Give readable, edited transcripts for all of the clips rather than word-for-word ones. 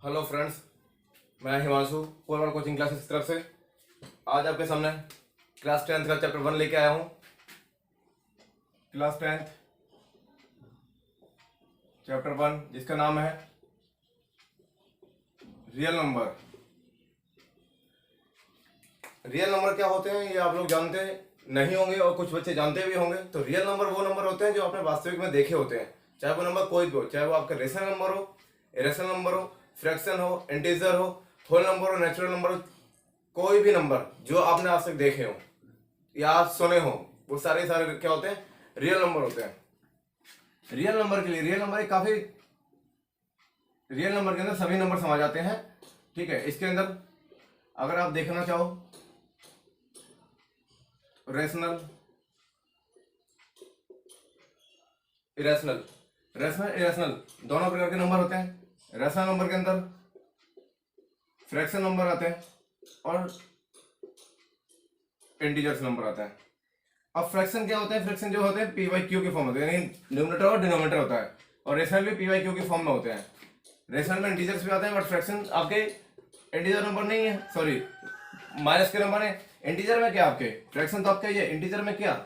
Hello friends, मैं Himanshu पोलवर coaching classes की तरफ से आज आपके सामने क्लास 10th का चैप्टर 1 लेके आया हूँ। क्लास 10th चैप्टर 1 जिसका नाम है रियल नंबर। रियल नंबर क्या होते हैं ये आप लोग जानते नहीं होंगे और कुछ बच्चे जानते भी होंगे। तो रियल नंबर वो नंबर होते हैं जो आपने वास्तविक में देखे होते हैं, चाहे वो नंबर कोई भी हो, चाहे वो आपका रेशनल नंबर हो, इरेशनल नंबर हो, फ्रैक्शन हो, इंटीजर हो, होल नंबर हो, नेचुरल नंबर हो, कोई भी नंबर जो आपने आज तक देखे हो या सुने हो, वो सारे क्या होते हैं, रियल नंबर होते हैं। रियल नंबर के लिए रियल नंबर रियल नंबर के अंदर सभी नंबर समा जाते हैं। ठीक है, इसके अंदर अगर आप देखना चाहो रेशनल, इरेशनल, इरेशनल दोनों प्रकार के नंबर होते हैं। रेशनल नंबर के अंदर फ्रैक्शन नंबर आते हैं और इंटीजर्स नंबर आता है। अब फ्रैक्शन क्या होते हैं? फ्रैक्शन जो होते हैं पी बाई क्यू के फॉर्म होते हैं, यानी न्यूमरेटर और डिनोमिनेटर होता है। और रेशनल भी पी बाई क्यू के फॉर्म में होते हैं। रेशनल में इंटीजर्स भी आते हैं, बट फ्रैक्शन आपके इंटीजर नंबर नहीं है, सॉरी माइनस के नंबर है। इंटीजर में क्या आपके फ्रैक्शन तो आपका ये, इंटीजर में क्या,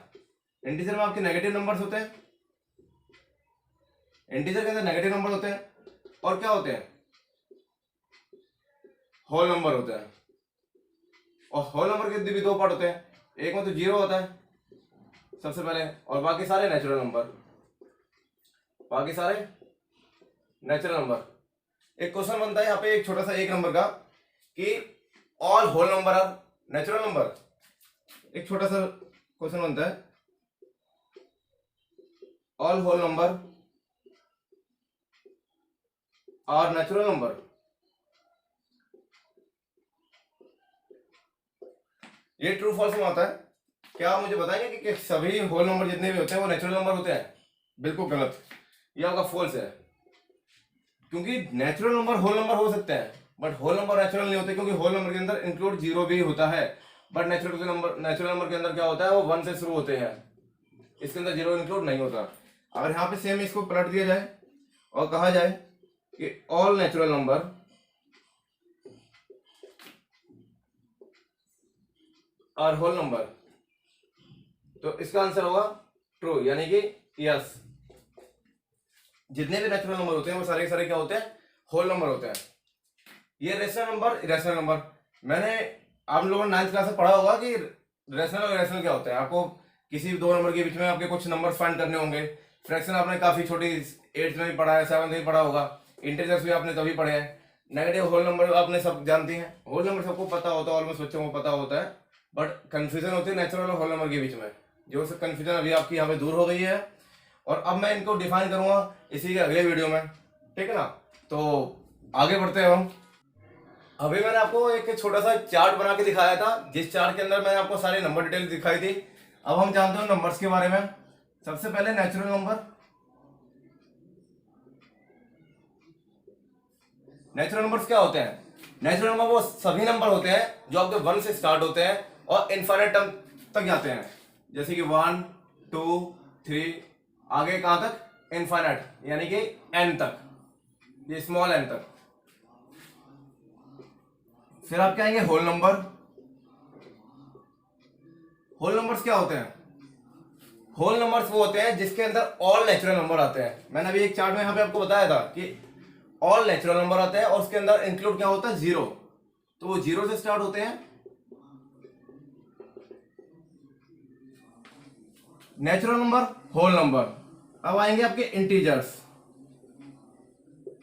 इंटीजर में आपके नेगेटिव नंबर्स होते हैं। इंटीजर के अंदर नेगेटिव नंबर होते हैं और क्या होते हैं, होल नंबर होते हैं। और होल नंबर के भी दो पार्ट होते हैं, एक में तो जीरो होता है सबसे पहले, और बाकी सारे नेचुरल नंबर, बाकी सारे नेचुरल नंबर। एक क्वेश्चन बनता है यहाँ पे एक छोटा सा एक नंबर का कि all whole number are natural number. एक छोटा सा क्वेश्चन बनता है, all whole number are natural number. ये ट्रू फॉल्स में आता है। क्या आप मुझे बताएंगे कि सभी होल नंबर जितने भी होते हैं वो नेचुरल नंबर होते हैं? बिल्कुल गलत, ये आपका फॉल्स है। क्योंकि नेचुरल नंबर होल नंबर हो सकते हैं, बट होल नंबर नेचुरल नहीं होते, क्योंकि होल नंबर के अंदर इंक्लूड जीरो भी होता है। बट नेचुरल नंबर के अंदर क्या होता है, वो 1 से शुरू होते हैं, इसके अंदर जीरो इंक्लूड नहीं होता। अगर यहाँ पे सेम इसको पलट दिया जाए और कहा जाए कि ऑल नेचुरल नंबर और होल नंबर, तो इसका आंसर होगा ट्रू, यानी कि यस। जितने भी नेचुरल नंबर होते हैं वो सारे के सारे क्या होते हैं, होल नंबर होते हैं। ये रेशनल नंबर, इरेशनल नंबर, मैंने आप लोगों ने 9th क्लास में पढ़ा होगा कि रेशनल और इरेशनल क्या होता है। आपको किसी दो नंबर के बीच में आपके कुछ नंबर फाइंड करने होंगे। फ्रैक्शन आपने काफी छोटी 8th में भी पढ़ा है, 7th में भी पढ़ा होगा। इंटीजर्स भी आपने तभी पढ़े हैं। नेगेटिव होल नंबर आपने सब जानती हैं, होल नंबर सबको पता होता है, ऑलमोस्ट बच्चों को पता होता है। बट कंफ्यूजन होती है नेचुरल और होल नंबर के बीच में, जो कंफ्यूजन अभी आपकी यहाँ पे दूर हो गई है। और अब मैं इनको डिफाइन करूंगा इसी के अगले वीडियो में, ठीक है ना। तो आगे बढ़ते हैं हम। अभी मैंने आपको एक छोटा सा चार्ट बना के दिखाया था, जिस चार्ट के अंदर मैंने आपको सारे नंबर डिटेल दिखाई थी। अब हम जानते हैं नंबर्स के बारे में। सबसे पहले नेचुरल नंबर। नेचुरल नंबर्स क्या होते हैं? नेचुरल नंबर वो सभी नंबर होते हैं जो आपके 1 से स्टार्ट होते हैं और इनफाइनाइट टर्म तक जाते हैं। जैसे कि 1 2 3, आगे कहां तक, इनफाइनाइट, यानी कि n तक, ये स्मॉल n तक। फिर आप क्या आएंगे, होल नंबर। होल नंबर्स क्या होते हैं? होल नंबर्स वो होते हैं जिसके अंदर ऑल नेचुरल नंबर आते हैं। मैंने अभी एक चार्ट में यहां पे आपको बताया था कि ऑल नेचुरल नंबर आते हैं और उसके अंदर इंक्लूड क्या होता है, जीरो। तो वो जीरो से स्टार्ट होते हैं। Natural number, whole number. अब आएंगे आपके इंटीजर्स।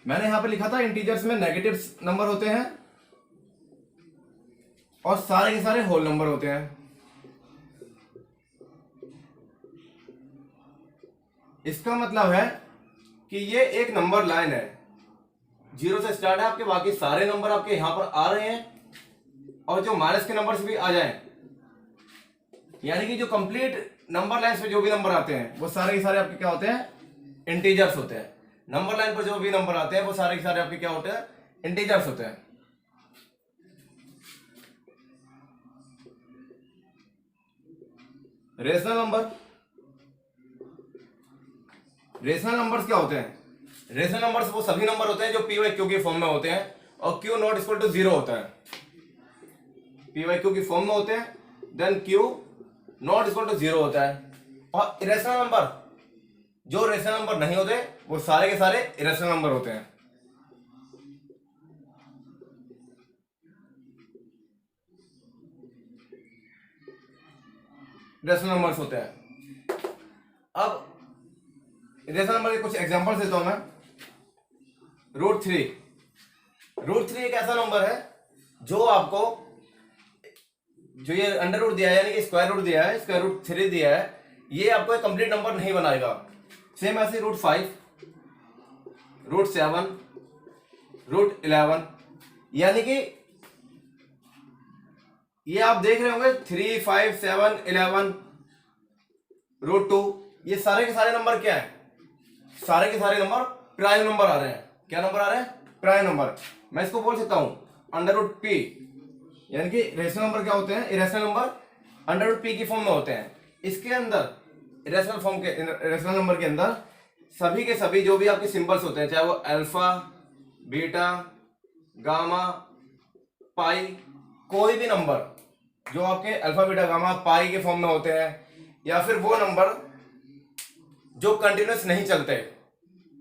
मैंने यहां पे लिखा था इंटीजर्स में नेगेटिव नंबर होते हैं और सारे के सारे होल नंबर होते हैं। इसका मतलब है कि ये एक नंबर लाइन है, जीरो से स्टार्ट है, आपके बाकी सारे नंबर आपके यहां पर आ रहे हैं और जो माइनस के नंबर्स भी आ जाएं, यानी कि जो कंप्लीट नंबर लाइन पे जो भी नंबर आते हैं वो सारे के सारे आपके क्या होते हैं, इंटीजर्स होते हैं। नंबर लाइन पर जो भी नंबर आते हैं वो सारे के सारे आपके क्या होते हैं, इंटीजर्स होते हैं। रेशनल नंबर, रेशनल नंबर्स क्या होते हैं? रेशनल नंबर्स वो सभी नंबर होते हैं जो पी बाई क्यू के फॉर्म में होते हैं और क्यू नॉट इक्वल टू 0 होता है, पी वाई क्यू की फॉर्म में होते हैं, then Q not equal to 0 होता है। और इरेशनल नंबर, जो रेशनल नंबर नहीं होते वो सारे के सारे इरेशनल नंबर होते हैं। रेशनल नंबर्स होते हैं। अब रेशनल नंबर के कुछ एग्जांपल्स देता हूं मैं। √3, √3 एक ऐसा नंबर है जो आपको, जो ये अंडर रूट दिया है यानी कि स्क्वायर रूट दिया है, स्क्वायर रूट 3 दिया है, ये आपको एक कंप्लीट नंबर नहीं बनाएगा। सेम ऐसे √5, √7, √11, यानी कि ये आप देख रहे होंगे 3, 5, 7, 11, √2, ये सारे के सारे नंबर क्या है? सारे के सारे नंबर प्राइम नंबर आ रहे हैं। क्या नंबर आ रहे हैं? Prime number. मैं इसको बोल सकता हूं √p, यानी कि रेशनल नंबर क्या होते हैं? इरेशनल नंबर √p की फॉर्म में होते हैं। इसके अंदर इरेशनल फॉर्म के, इरेशनल नंबर के अंदर सभी के सभी जो भी आपके सिंबल्स होते हैं, चाहे वो अल्फा, बीटा, गामा, पाई, कोई भी नंबर जो आपके अल्फा, बीटा, गामा, पाई के फॉर्म में होते हैं, या फिर वो नंबर जो कंटिन्यूस नहीं चलते,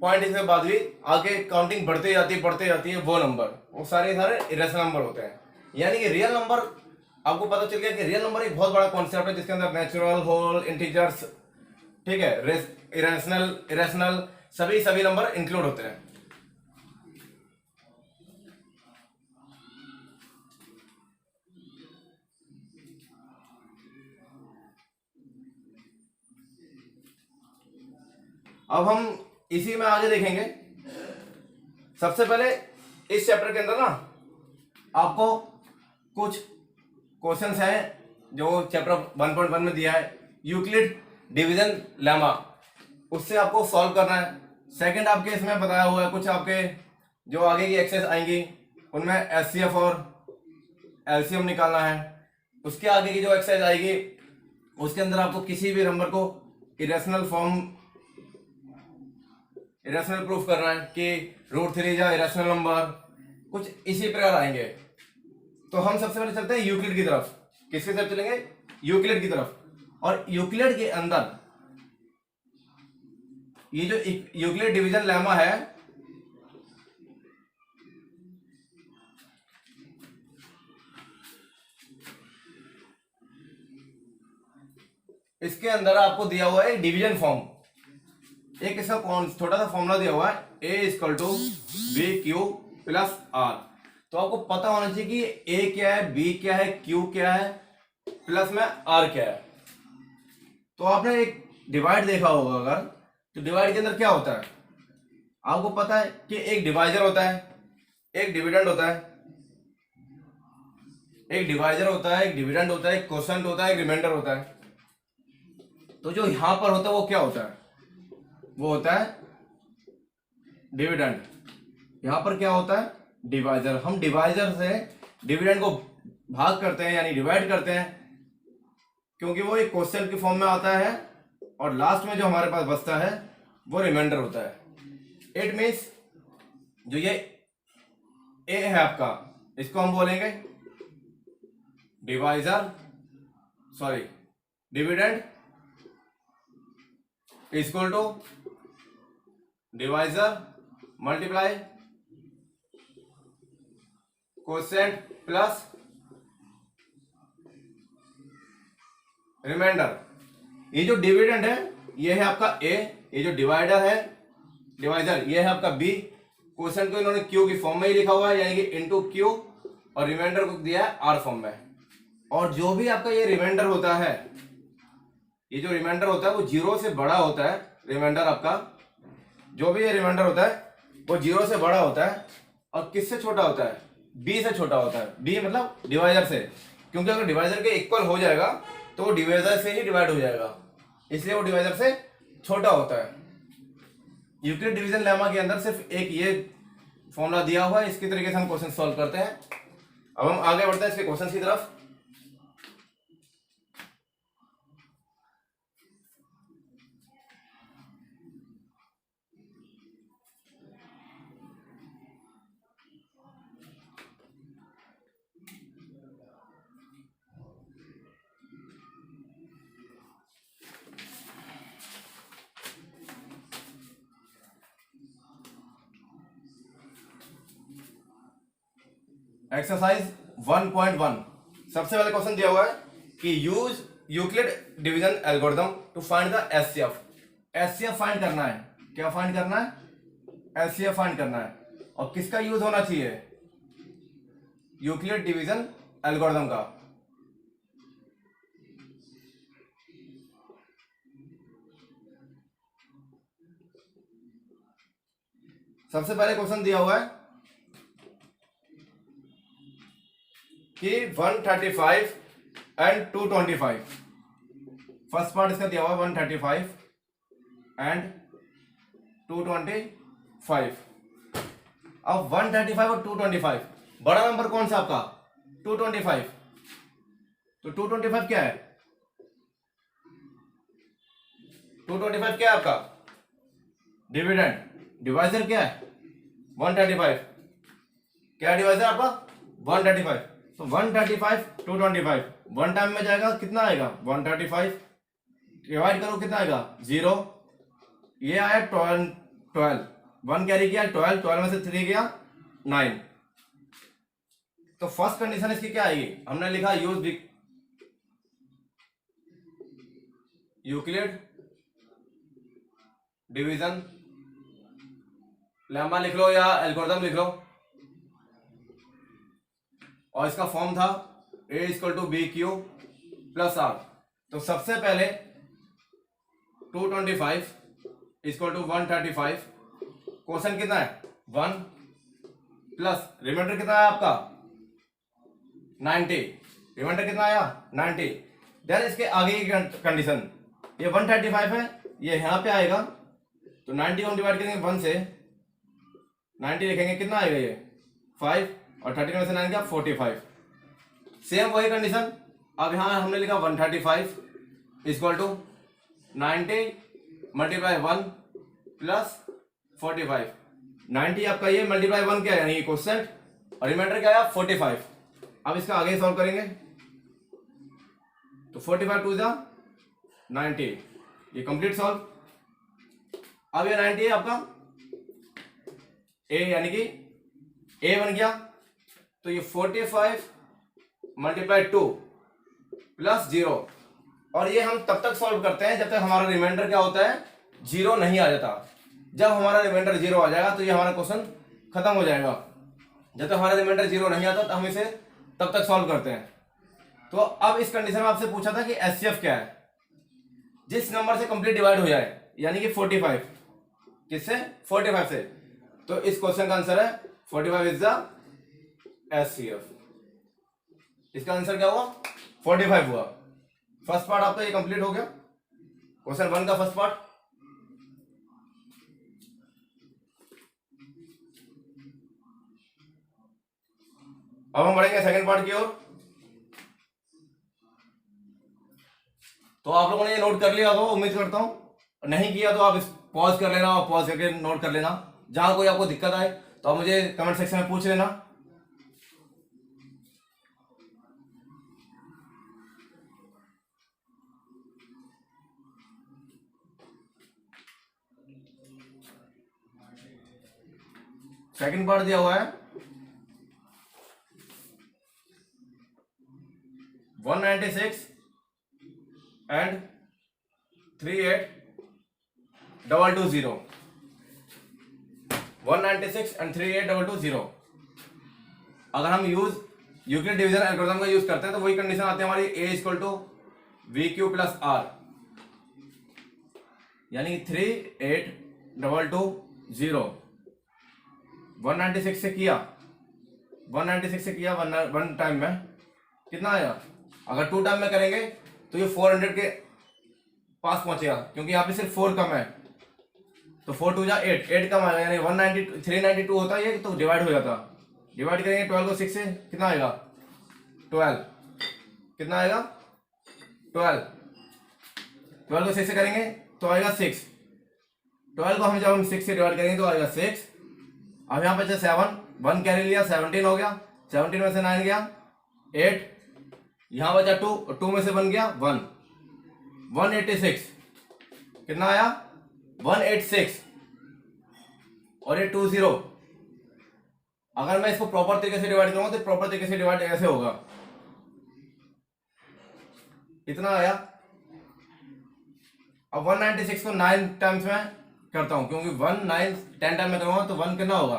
पॉइंट के बाद भी आगे काउंटिंग बढ़ती जाती है, वो नंबर, वो सारे इरेशनल नंबर होते हैं। यानी कि रियल नंबर, आपको पता चल गया कि रियल नंबर एक बहुत बड़ा कॉन्सेप्ट है जिसके अंदर नेचुरल, होल, इंटीजर्स, ठीक है, इरेशनल सभी नंबर इंक्लूड होते हैं। अब हम इसी में आगे देखेंगे। सबसे पहले इस चैप्टर के अंदर ना आपको कुछ क्वेश्चंस हैं जो चैप्टर 1.1 में दिया है, यूक्लिड डिवीजन लेमा, उससे आपको सॉल्व करना है। सेकंड आपके इसमें बताया हुआ है कुछ आपके जो आगे की एक्सरसाइज आएंगी उनमें एचसीएफ और एलसीएम निकालना है। उसके आगे की जो एक्सरसाइज आएगी उसके अंदर आपको किसी भी नंबर को इरेशनल प्रूफ करना है कि √3 या इरेशनल नंबर, कुछ इसी प्रकार आएंगे। तो हम सबसे पहले चलते हैं यूक्लिड की तरफ। किसकी तरफ चलेंगे? यूक्लिड की तरफ। और यूक्लिड के अंदर ये जो यूक्लिड डिवीजन लेमा है, इसके अंदर आपको दिया हुआ है डिवीजन फॉर्म। एक इसका छोटा सा फॉर्मूला दिया हुआ है, A = BQ + R। तो आपको पता होना चाहिए कि A क्या है, B क्या है, Q क्या है, प्लस में R क्या है। तो आपने एक डिवाइड देखा होगा अगर, तो डिवाइड के अंदर क्या होता है? आपको पता है कि एक डिवाइजर होता है, एक डिविडेंड होता है, एक डिवाइजर होता है, एक डिविडेंड होता है, एक क्वोशंट होता है, एक रिमाइंडर होता है। तो जो यहां पर होता है वो क्या होता है? वो होता है डिविडेंड। यहां पर क्या होता है? डिवाइजर। हम डिवाइजर से डिविडेंड को भाग करते हैं यानी डिवाइड करते हैं, क्योंकि वो एक क्वेश्चन की फॉर्म में आता है, और लास्ट में जो हमारे पास बचता है वो रिमाइंडर होता है। इट मीन्स जो ये ए है आपका, इसको हम बोलेंगे dividend equal to divisor multiply quotient plus remainder. ये जो डिविडेंड है ये है आपका ए, ये जो डिवाइडर है, डिवाइजर, ये है आपका बी। क्वोशिएंट को इन्होंने क्यू की फॉर्म में ही लिखा हुआ है यानी कि इनटू क्यू, और रिमाइंडर को दिया है आर फॉर्म में। और जो भी आपका ये रिमाइंडर होता है, ये जो रिमाइंडर होता है वो 0 से बड़ा होता है। रिमाइंडर आपका जो भी ये रिमाइंडर होता है वो 0 से बड़ा होता है, और किससे छोटा होता है? बी से छोटा होता है। बी मतलब डिवाइजर से, क्योंकि अगर डिवाइजर के इक्वल हो जाएगा तो वो डिवाइजर से ही डिवाइड हो जाएगा, इसलिए वो डिवाइजर से छोटा होता है। यूक्लिड डिवीजन लेमा के अंदर सिर्फ एक ये फॉर्मूला दिया हुआ है, इसके तरीके से हम क्वेश्चन सॉल्व करते हैं। अब हम आगे बढ़ते हैं इसके क्वेश्चन की तरफ। एक्सरसाइज 1.1 सबसे पहले क्वेश्चन दिया हुआ है कि use Euclid division algorithm to find the HCF. HCF फाइंड करना है। क्या फाइंड करना है? एचसीएफ फाइंड करना है। और किसका यूज होना चाहिए? यूक्लिड डिवीजन एल्गोरिथम का। सबसे पहले क्वेश्चन दिया हुआ है कि 135 एंड 225। फर्स्ट पार्ट इसका दिया हुआ है 135 एंड 225। अब 135 और 225, बड़ा नंबर कौन सा आपका? 225। तो 225 क्या है? 225 क्या है आपका? डिविडेंड। डिवाइजर क्या है? 135। क्या डिवाइजर आपका? 135। तो 135 225 वन टाइम में जाएगा, कितना आएगा? 135 डिवाइड करो, कितना आएगा? 0। ये आया 12 1 कैरी किया, 12 में से 3 गया 9। तो फर्स्ट कंडीशन इसकी क्या आएगी? हमने लिखा यूज यूक्लिड डिवीजन, लेम्मा लिख लो या एल्गोरिथम लिख लो, और इसका फॉर्म था A = BQ + R। तो सबसे पहले 225 = 135। क्वेश्चन कितना है? 1 प्लस रिमाइंडर कितना है आपका? 90। रिमाइंडर कितना आया? 90। देन इसके आगे की कंडीशन, ये 135 है, ये यहां पे आएगा, तो 90 को हम डिवाइड करेंगे 1 से, 90 लिखेंगे, कितना आएगा? ये 5 और 30 में से 9 क्या? 45। सेम वही कंडीशन। अब यहां हमने लिखा 135 = 90 × 1 + 45। 90 आपका ये मल्टीप्लाई 1 क्या है, यानी क्वेश्चन, और रिमाइंडर क्या आया? 45। अब इसका आगे सॉल्व करेंगे, तो 45 2 × 90, ये कंप्लीट सॉल्व। अब ये 90 है आपका ए, यानी कि ए बन गया। तो ये 45 × 2 + 0, और ये हम तब तक सॉल्व करते हैं जब तक हमारा रिमाइंडर क्या होता है? 0 नहीं आ जाता। जब हमारा रिमाइंडर 0 आ जाएगा तो ये हमारा क्वेश्चन खत्म हो जाएगा। जब तक हमारा रिमाइंडर 0 नहीं आता तो हम इसे तब तक सॉल्व करते हैं। तो अब इस कंडीशन में आपसे पूछा था कि एचसीएफ क्या है? जिस नंबर से कंप्लीट डिवाइड हो जाए, यानी कि 45। किससे? 45 से। तो इस क्वेश्चन का आंसर है 45 इज द एचसीएफ। इसका आंसर क्या हुआ? 45 हुआ। फर्स्ट पार्ट आपका ये कंप्लीट हो गया, क्वेश्चन 1 का फर्स्ट पार्ट। अब हम बढ़ेंगे सेकंड पार्ट की ओर। तो आप लोगों ने ये नोट कर लिया होगा, उम्मीद करता हूं। नहीं किया तो आप पॉज कर लेना, और पॉज करके नोट कर लेना। जहां कोई आपको दिक्कत आए तो आप मुझे कमेंट सेक्शन में पूछ लेना। सेकंड पार्ट दिया हुआ है 196 एंड 38220। 196 एंड 38220। अगर हम यूक्लिड डिवीजन एल्गोरिथम का यूज करते हैं तो वही कंडीशन आती है हमारी A = BQ + R, यानी 38220। 196 से किया, 196 से किया वन टाइम में, कितना आया? अगर 2 टाइम में करेंगे तो ये 400 के पास पहुंचेगा, क्योंकि यहाँ पे सिर्फ 4 कम है। तो 4 2 जा 8 कम आएगा, यानी 192 392 होता है ये, तो डिवाइड हो जाता। डिवाइड करेंगे 12 को 6 से, कितना आएगा? 12। कितना आएगा? 12 को 6 से करेंगे तो आएगा 6। 12 को हम जब 6 से डिवाइड करेंगे तो आएगा 6। अब यहाँ पे 7, 1 कैरी लिया, 17 हो गया, 17 में से 9 गया 8, यहाँ बचा 2, 2 में से 1 गया 1, 186। कितना आया? 186। और ये 20। अगर मैं इसको प्रॉपर तरीके से डिवाइड करूंगा तो प्रॉपर तरीके से डिवाइड ऐसे होगा, इतना आया। अब 196 को 9 टाइम्स में करता हूं, क्योंकि 1 9 10 टाइम में करूंगा तो 1 कितना होगा,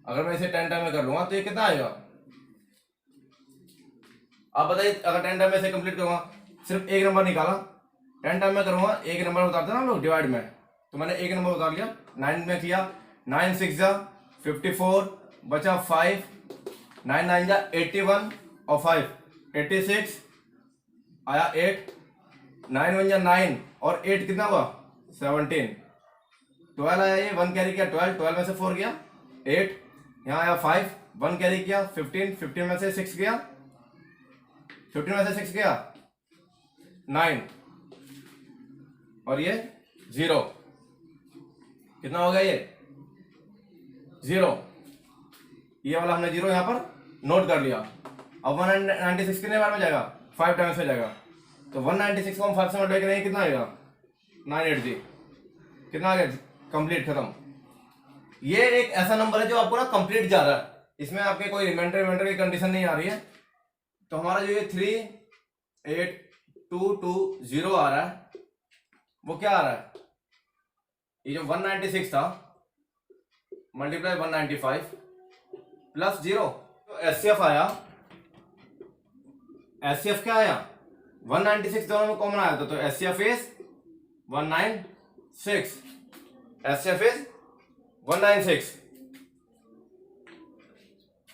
अगर मैं इसे 10 टाइम में कर लूंगा तो ये कितना आएगा। आप बताइए, अगर 10 टाइम में इसे कंप्लीट करूंगा, सिर्फ एक नंबर निकाला, 10 टाइम में करूंगा, एक नंबर उतारते ना लोग डिवाइड में, तो मैंने एक नंबर उतार लिया, 9 में किया, 9 6 जा 54, बचा 5, 9 9 जा 81 और 5 86, आया 8, 9 1 जा 9 और 8 कितना हुआ 17, 12 आया, ये 1 कैरी किया, 12 में से 4 गया 8, यहाँ आया 5, 1 कैरी किया 15, 15 में से 6 गया, 15 में से 6 गया 9 और ये 0, कितना हो गया ये 0, ये वाला हमने 0 यहां पर नोट कर लिया। अब 196 कितने बार में जाएगा, 5 टाइम्स में जाएगा, तो 196 को हम 5 से मल्टीप्लाई करेंगे, कितना आएगा 980, कितना आ गया, कंप्लीट, खत्म। ये एक ऐसा नंबर है जो आपको ना कंप्लीट जा रहा है, इसमें आपके कोई रिमाइंडर की कंडीशन नहीं आ रही है। तो हमारा जो ये 38220 आ रहा है, वो क्या आ रहा है, ये जो 196 था मल्टीप्लाई 195 प्लस 0, तो एचसीएफ आया, एचसीएफ क्या आया 196 दोनों में कॉमन आया था, तो एचसीएफ इज 196, एचसीएफ इज 196।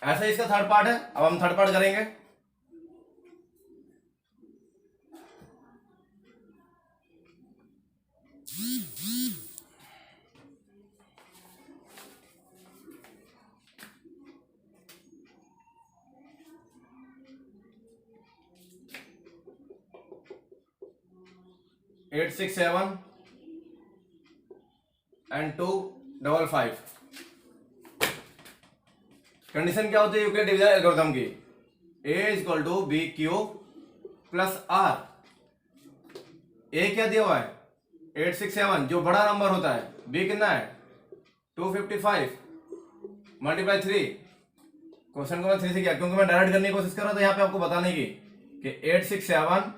ऐसा ही इसका थर्ड पार्ट है, अब हम थर्ड पार्ट करेंगे। Eight six seven and 255। Condition क्या होती है यूक्लिड डिवीजन एल्गोरिथम की, A is equal to B Q plus R. A क्या दिया हुआ है 867, जो बड़ा नंबर होता है, बी कितना है 255 मल्टीप्लाई 3, क्वेश्चन को मैं 3 से किया क्योंकि मैं डायरेक्ट करने की कोशिश कर रहा था यहाँ पे आपको बताने की कि 867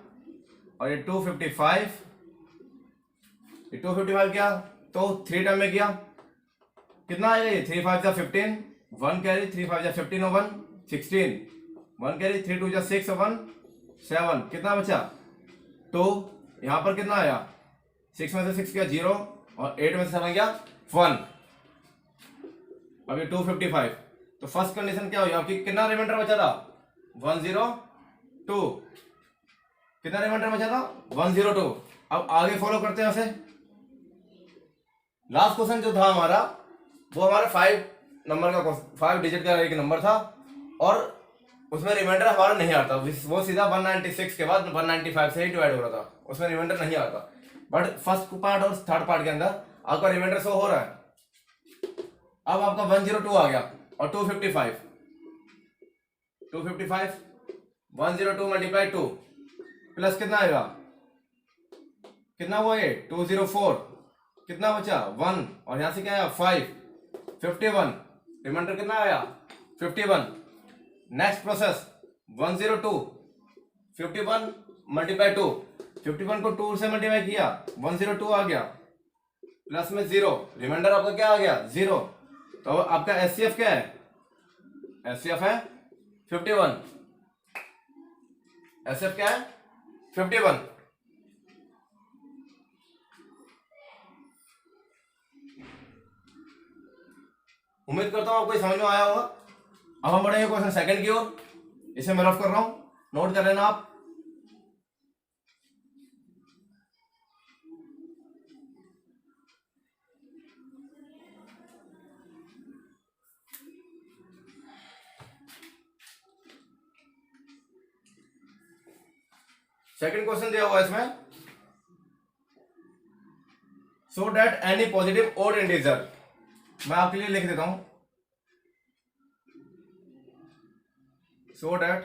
और ये 255, ये 255 किया तो 3 टाइम में किया, कितना आएगा ये 3 5 जा 15, 1 कैरी 3 5 जा 15 और 1 16, 1 कैरी 3 2 जा 6 और 1 7, कितना बचा 2, यहाँ पर कितना आया 6 में से 6 गया 0 और 8 में से 7 गया 1, अब ये 255। तो फर्स्ट कंडीशन क्या हुई आपकी, कितना रिमाइंडर बचा था 102, कितना रिमाइंडर बचा था 102। अब आगे फॉलो करते हैं उसे। लास्ट क्वेश्चन जो था हमारा वो हमारा 5 नंबर का 5 डिजिट का एक नंबर था और उसमें रिमाइंडर हमारा नहीं आता, वो सीधा 196 के बाद 195 से ही डिवाइड हो रहा था, उसमें रिमाइंडर नहीं आता। बट फर्स्ट पार्ट और थर्ड पार्ट के अंदर आपका रिमाइंडर शो हो रहा है। अब आपका 102 आ गया और 255 102 मल्टीप्लाई 2 प्लस कितना आएगा, कितना हुआ ये 204, कितना बचा 1 और यहां से क्या आया 5, 51, रिमाइंडर कितना आया 51। नेक्स्ट प्रोसेस 102 51 मल्टीप्लाई 2, 51 को 2 से मल्टीप्लाई किया 102 आ गया, प्लस में 0, रिमाइंडर आपका क्या आ गया 0। तो आपका एचसीएफ क्या है, एचसीएफ है 51, एचसीएफ क्या है 51। उम्मीद करता हूं आपको समझ में आया होगा। अब हम बढ़ेंगे क्वेश्चन सेकंड की ओर, इसे मैं रफ कर रहा हूं, नोट कर लेना आप। सेकंड क्वेश्चन दिया हुआ है इसमें, so that any positive odd integer, मैं आपके लिए लिख देता हूं, so that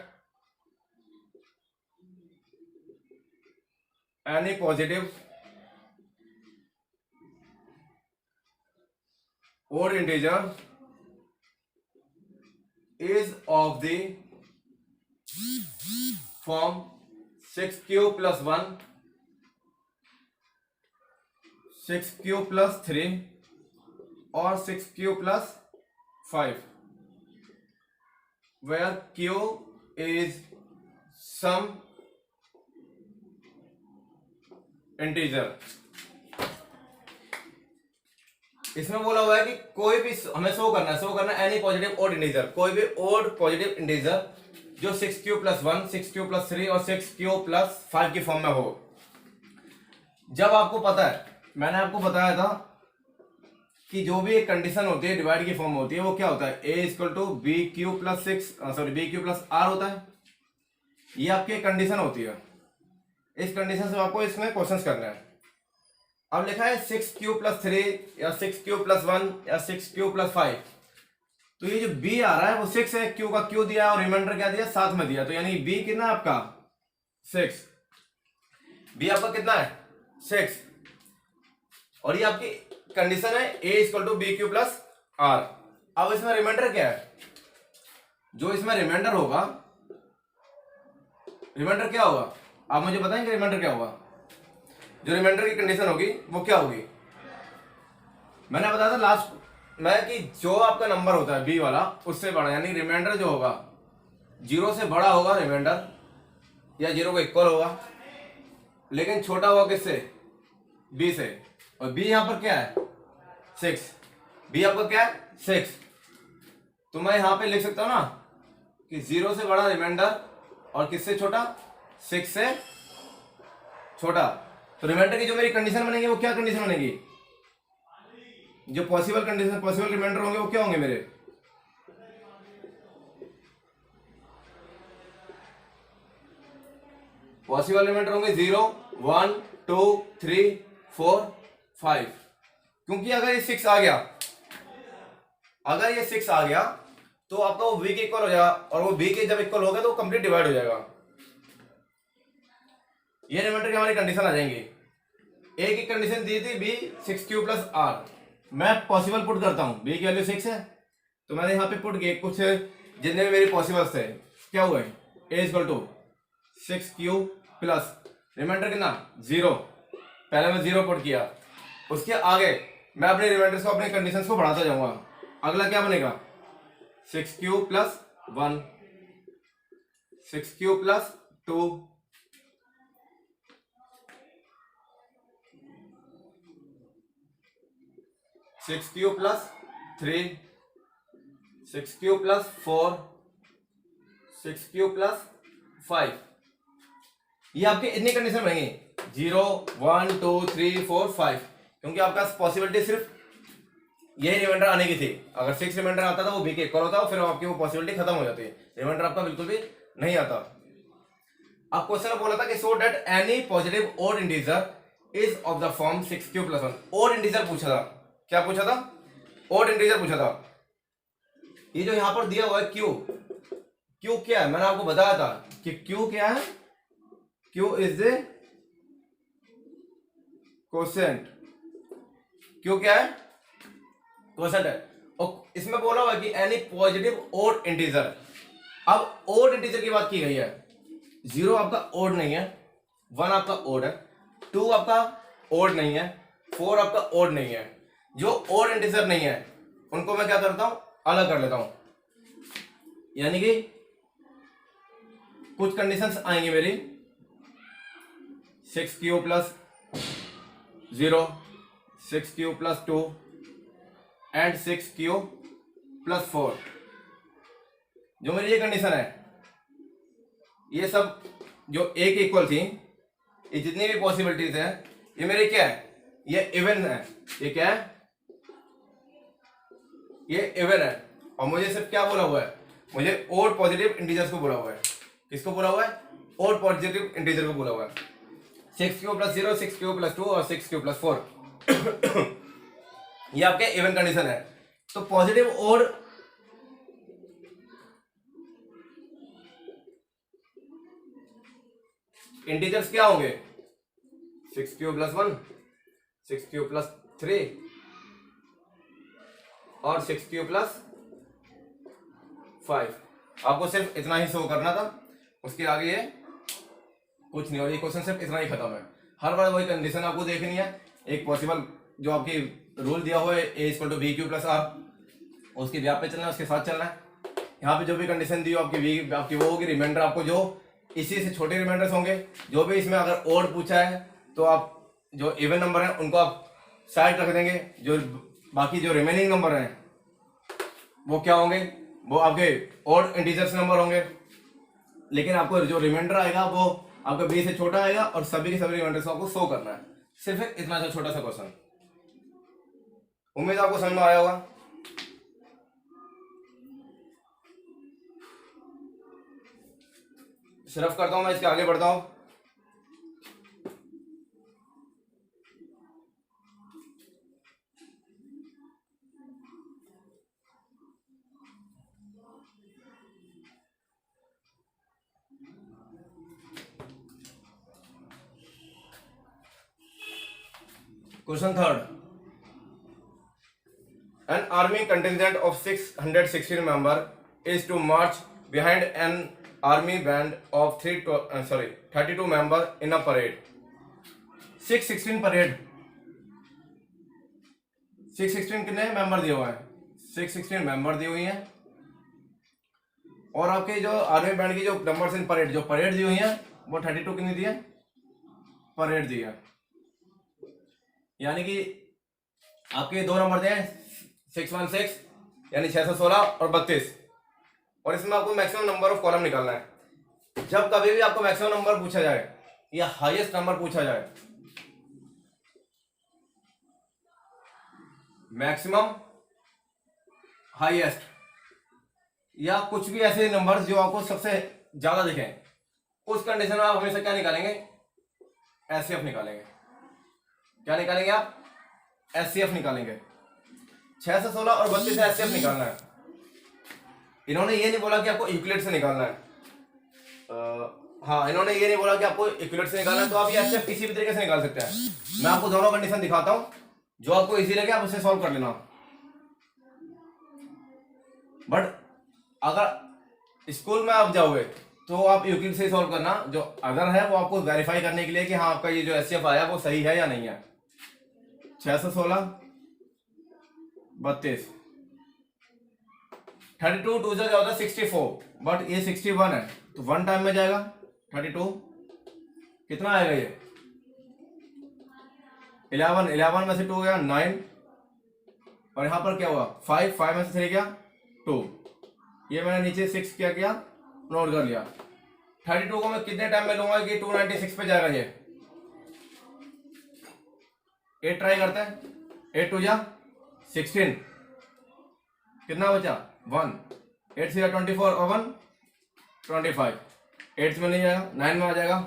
any positive odd integer is of the form 6q plus 1, 6q plus 3 और 6q plus 5, where q is some integer। इसमें बोला हुआ है कि कोई भी हमें शो करना है एनी पॉजिटिव ओड इंटीजर, कोई भी ओड पॉजिटिव इंटीजर जो 6q plus 1, 6q plus 3 और 6q plus 5 की फॉर्म में हो। जब आपको पता है, मैंने आपको बताया था कि जो भी एक कंडीशन होती है डिवाइड की फॉर्म होती है, वो क्या होता है, a equal to B Q plus B Q plus R होता है। ये आपकी कंडीशन होती है। इस कंडीशन से आपको इसमें क्वेश्चंस करना है। अब लिखा है 6q plus 3 या 6q plus 1 या 6q plus 5, तो ये जो b आ रहा है वो 6 है, q का q दिया और रिमाइंडर क्या दिया, साथ में दिया, तो यानी b कितना है आपका 6, b आपका कितना है 6, और ये आपकी कंडीशन है a equal to B Q plus R. अब इसमें रिमाइंडर क्या है, जो इसमें रिमाइंडर होगा, रिमाइंडर क्या होगा आप मुझे बताएंगे, रिमाइंडर क्या होगा, जो रिमाइंडर की कंडीशन होगी वो क्या होगी। मैंने बताया था लास्ट में कि जो आपका नंबर होता है बी वाला उससे बड़ा, यानी रिमाइंडर जो होगा 0 से बड़ा होगा रिमाइंडर, या 0 को इक्वल होगा, लेकिन छोटा होगा किससे, बी से। और बी यहां पर क्या है 6, बी आपका क्या है 6, तो मैं यहां पे लिख सकता हूं ना कि 0 से बड़ा रिमाइंडर और किससे छोटा, 6 से छोटा। तो रिमाइंडर की जो मेरी कंडीशन बनेगी वो क्या कंडीशन बनेगी, जो पॉसिबल कंडीशन, पॉसिबल रिमाइंडर होंगे वो क्या होंगे मेरे, पॉसिबल रिमाइंडर होंगे 0, 1, 2, 3, 4, 5। क्योंकि अगर ये 6 आ गया, अगर ये 6 आ गया तो आपका वो v के इक्वल हो जाएगा, और वो v के जब इक्वल होगा तो वो कंप्लीट डिवाइड हो जाएगा। ये रिमाइंडर की हमारी कंडीशन आ जाएंगी। ए की कंडीशन दी थी b 6q प्लस आर, मैं पॉसिबल पुट करता हूं, b की वैल्यू 6 है तो मैंने यहाँ पे पुट किए कुछ जितने भी मेरी पॉसिबल्स थे, क्या हुए, a equal to 6q plus remainder कितना 0, पहले मैं 0 पुट किया, उसके आगे मैं अपने रिमाइंडर्स को, अपने कंडीशंस को बढ़ाता जाऊंगा। अगला क्या बनेगा 6q plus 1, 6q plus 2, 6q plus 3, 6q plus 4, 6q plus 5। ये आपके इतनी कंडीशन बनेंगी 0, 1, 2, 3, 4, 5, क्योंकि आपका पॉसिबिलिटी सिर्फ यही रिमाइंडर आने की थी। अगर 6 रिमाइंडर आता था वो b के इक्वल होता, फिर आपकी वो पॉसिबिलिटी खत्म हो जाती है, रिमाइंडर आपका बिल्कुल भी नहीं आता। अब क्वेश्चन में बोला था कि so that any positive odd integer is of the form 6q plus 1। Odd integer पूछा था, क्या पूछा था, ओड इंटीजर पूछा था। ये जो यहां पर दिया हुआ है q, q क्या है, मैंने आपको बताया था कि q क्या है, q is the quotient, q क्या है कोसेंट है। और इसमें बोला हुआ है कि एनी पॉजिटिव ओड इंटीजर। अब ओड इंटीजर की बात की गई है, 0 आपका ओड नहीं है, 1 आपका ओड है, 2 आपका ओड नहीं है, 4 आपका ओड नहीं है। जो ओड इंटीजर नहीं है उनको मैं क्या करता हूं, अलग कर लेता हूं, यानी कि कुछ कंडीशंस आएंगी मेरी 6q plus 0, 6q plus 2 and 6q plus 4। जो मेरी ये कंडीशन है, ये सब जो a के इक्वल थी, ये जितनी भी पॉसिबिलिटीज है, ये मेरे क्या है, ये इवन है, ये क्या है, ये इवन है। और मुझे सिर्फ क्या बोला हुआ है, मुझे ओड पॉजिटिव इंटीजर्स को बोला हुआ है। किसको बोला हुआ है, ओड पॉजिटिव इंटीजर को बोला हुआ है। 6q प्लस 0, 6q प्लस 2 और 6q प्लस 4 ये आपके इवन कंडीशन है। तो पॉजिटिव ओड इंटीजर्स क्या होंगे, 6q प्लस 1, 6q प्लस 3 और 6q प्लस 5। आपको सिर्फ इतना ही शो करना था, उसके आगे ये कुछ नहीं, और ये क्वेश्चन सिर्फ इतना ही खत्म है। हर बार वही कंडीशन आपको देखनी है, एक पॉसिबल जो आपकी रूल दिया हुआ है A equal to B Q plus R, उसकी व्याप पे चलना है, उसके साथ चलना है। यहाँ पे जो भी कंडीशन दी हो आपकी वो होगी। रिमाइंडर आपको जो इसी से छोटे रिमाइंडर्स होंगे, जो भी इसमें अगर ओड पूछा है तो आप जो इवन नंबर है उनको आप साइड रख देंगे, जो बाकी जो रिमेनिंग नंबर हैं वो क्या होंगे, वो आपके ओड इंटीजर्स नंबर होंगे। लेकिन आपको जो रिमाइंडर आएगा वो आपका बी से छोटा आएगा और सभी के सभी रिमाइंडर्स को आपको शो करना है। सिर्फ इतना सा छोटा सा क्वेश्चन, उम्मीद आपको समझ में आया होगा। सिर्फ करता हूं मैं, इसके आगे बढ़ता हूं। Question third, an army contingent of 616 member is to march behind an army band of 32 member in a parade. 616 parade, 616 कितने मेंबर दिए हुए हैं, 616 मेंबर दी हुई हैं। और आपके जो आर्मी बैंड की जो नंबर्स इन परेड, जो परेड दी हुई है वो 32 कितनी दी है, परेड दी है। यानी कि आपके दो नंबर दिए हैं 616 यानी 616 और 32, और इसमें आपको मैक्सिमम नंबर ऑफ कॉलम निकालना है। जब कभी भी आपको मैक्सिमम नंबर पूछा जाए या हाईएस्ट नंबर पूछा जाए, मैक्सिमम, हाईएस्ट या कुछ भी ऐसे नंबर्स जो आपको सबसे ज्यादा दिखें, उस कंडीशन में आप हमेशा क्या निकालेंगे, एचसीएफ निकालेंगे। क्या निकालेंगे आप, एचसीएफ निकालेंगे। 616 और 32 से एचसीएफ निकालना है। इन्होंने ये नहीं बोला कि आपको यूक्लिड से निकालना है, हाँ इन्होंने ये नहीं बोला कि आपको यूक्लिड से निकालना है, तो आप ये एचसीएफ किसी भी तरीके से निकाल सकते हैं। मैं आपको दोनों कंडीशन दिखाता हूं, जो आपको इजी लगे आप उसे सॉल्व कर लेना। बट अगर स्कूल में आप जाओगे तो आप यूक्लिड से सॉल्व करना, जो अगर है वो आपको वेरीफाई करने के लिए कि हाँ आपका ये जो एचसीएफ आया वो सही है या नहीं है। 616 32 32 टू जा होता है 64, बट ये 61 है तो 1 टाइम में जाएगा 32, कितना आएगा ये 11 में से 2 गया 9, और यहां पर क्या हुआ 5 में से 3 गया 2, ये मैंने नीचे 6 क्या किया नोट कर लिया। 32 को मैं कितने टाइम में लूंगा कि 296 पे जाएगा ये, 8 ट्राई करते हैं, 8 टू जा 16, कितना बचा 1, 8 से 24 और 1 25, 8 में नहीं जाएगा 9 में आ जाएगा।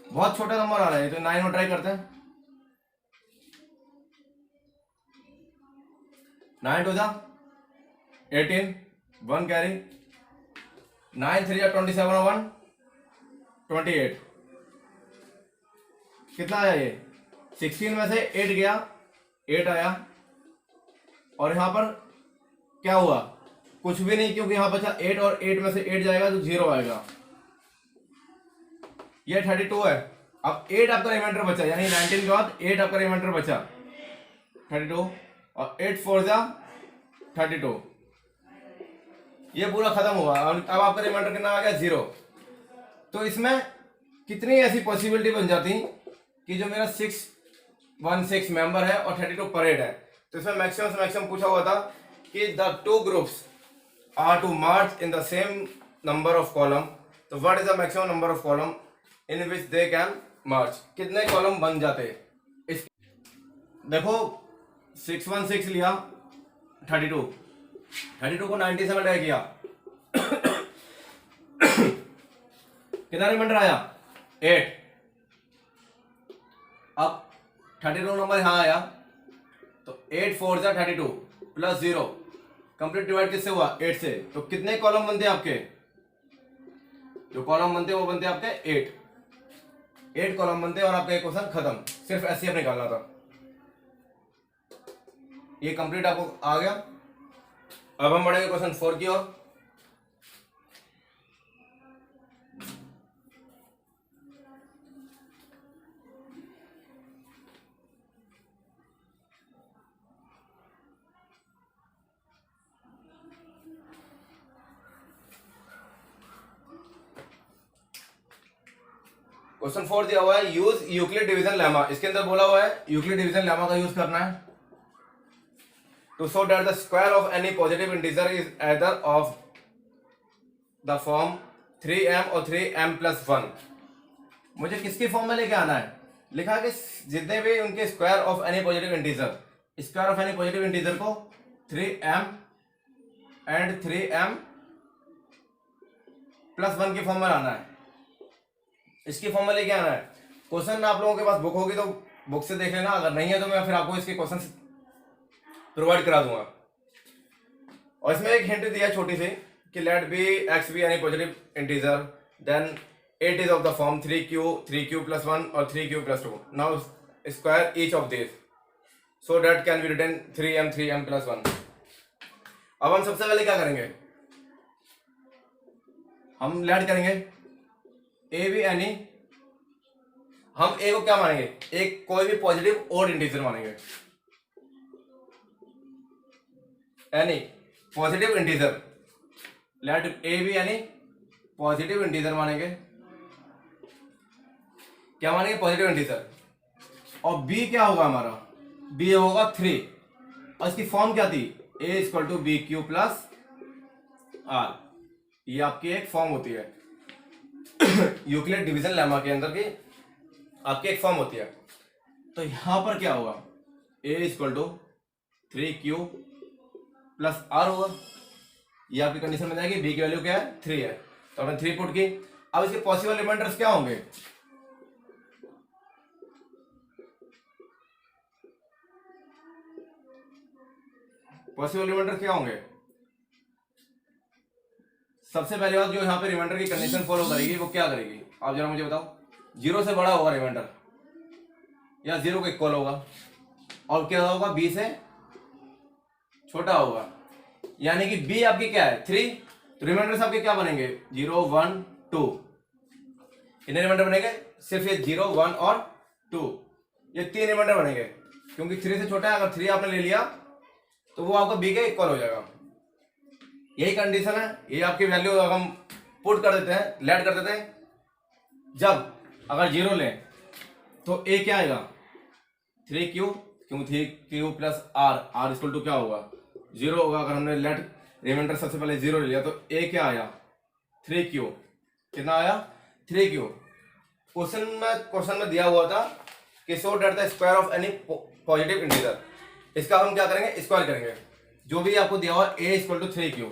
बहुत छोटा नंबर आ रहा है तो 9 में ट्राई करते हैं, 9 टू जा 18, 1 कैरी, 9 3 जा 27 और 1 28, कितना आया ये 16 में से 8 गया 8 आया, और यहां पर क्या हुआ कुछ भी नहीं, क्योंकि यहां बचा 8 और 8 में से 8 जाएगा तो 0 आएगा। ये 32 है, अब 8 आपका रिमाइंडर बचा, यानी 19 के बाद 8 आपका रिमाइंडर बचा 32, और 8 4 जा 32, ये पूरा खत्म हुआ। अब आपका रिमाइंडर कितना आ गया 0। तो इसमें कितनी ऐसी पॉसिबिलिटी बन जाती कि जो मेरा 616 मेंबर है और 32 परेड है, तो इसमें मैक्सिमम से मैक्सिमम पूछा हुआ था कि the 2 groups are to march in the same number of column, तो what is the maximum number of column in which they can march, कितने कॉलम बन जाते। इस देखो 616 लिया 32 को 90 से मल्टीप्लाई किया कितना रिमाइंडर आया 8। अब 32 नंबर यहां आया तो 8 4 जा 32 प्लस 0 कंप्लीट डिवाइड किससे हुआ 8 से, तो कितने कॉलम बनते हैं आपके, जो कॉलम बनते हैं वो बनते हैं आपके 8 कॉलम बनते हैं, और आपका क्वेश्चन खत्म, सिर्फ एचसीएफ निकालना था। ये कंप्लीट आपको आ गया। अब हम बढ़ेंगे क्वेश्चन 4 की ओर। क्वेश्चन 4 दिया हुआ है, यूज यूक्लिड डिवीजन लेमा। इसके अंदर बोला हुआ है यूक्लिड डिवीजन लेमा का यूज करना है to show that the square of any positive integer is either of the form 3m और 3m+1। मुझे किसकी फॉर्म में लेके आना है, लिखा कि जितने भी उनके square of any positive integer, square of any positive integer को 3m एंड 3m+1 की फॉर्म में लाना है, इसकी फॉर्म में लेके आना है। क्वेश्चन आप लोगों के पास बुक होगी तो बुक से देख लेना, अगर नहीं है तो मैं फिर आपको इसके क्वेश्चन प्रोवाइड करा दूंगा। और इसमें एक हिंट दिया छोटी सी कि let B X B any positive integer then it is of the form 3q+1 और 3q+2। Now square each of this so that can be written 3m+1। अब हम सबसे पहले क्या करेंगे, हम लेट करेंगे ए बी एनी, हम ए को क्या मानेंगे, एक कोई भी पॉजिटिव ओड इंटीजर मानेंगे, any positive integer, let A B any positive integer मानेंगे, क्या मानेंगे पॉजिटिव इंटीजर। और बी क्या होगा हमारा, बी होगा 3 और इसकी फॉर्म क्या थी, a = bq+r। ये आपकी एक फॉर्म होती है यूक्लिड डिवीजन लेमा के अंदर की आपकी एक फॉर्म होती है। तो यहां पर क्या होगा, a = 3q+r होगा, ये आपकी कंडीशन में जाएगी। b की वैल्यू क्या है, 3 है, तो हमने 3 पुट की। अब इसके पॉसिबल रिमाइंडर्स क्या होंगे, पॉसिबल रिमाइंडर क्या होंगे। सबसे पहली बात जो यहाँ पे रिमाइंडर की कंडीशन फॉलो करेगी वो क्या करेगी, आप जरा मुझे बताओ। 0 से बड़ा होगा रिमाइंडर या 0 के इक्वल होगा, और क्या होगा b से छोटा होगा, यानी कि b आपकी क्या है 3, तो रिमाइंडर्स आपके क्या बनेंगे 0 1 2। कितने रिमाइंडर बनेंगे, सिर्फ ये 0 1 और 2, ये 3 रिमाइंडर बनेंगे, क्योंकि 3 से छोटा है। अगर 3 आपने ले लिया तो वो आपका b के इक्वल हो जाएगा। यही कंडीशन है, ये आपकी वैल्यू अगर हम पुट कर देते हैं, लेट कर देते हैं, जब अगर 0 लें तो a क्या आएगा 3q, क्यों 3q+r, r = क्या होगा 0 होगा। अगर हमने लेट रिमाइंडर सबसे पहले 0 ले लिया तो a क्या आया 3q, कितना आया 3q। क्वेश्चन में दिया हुआ था कि so that the square of any positive integer, इसका हम क्या करेंगे स्क्वायर करेंगे। जो भी आपको दिया हुआ a = 3q,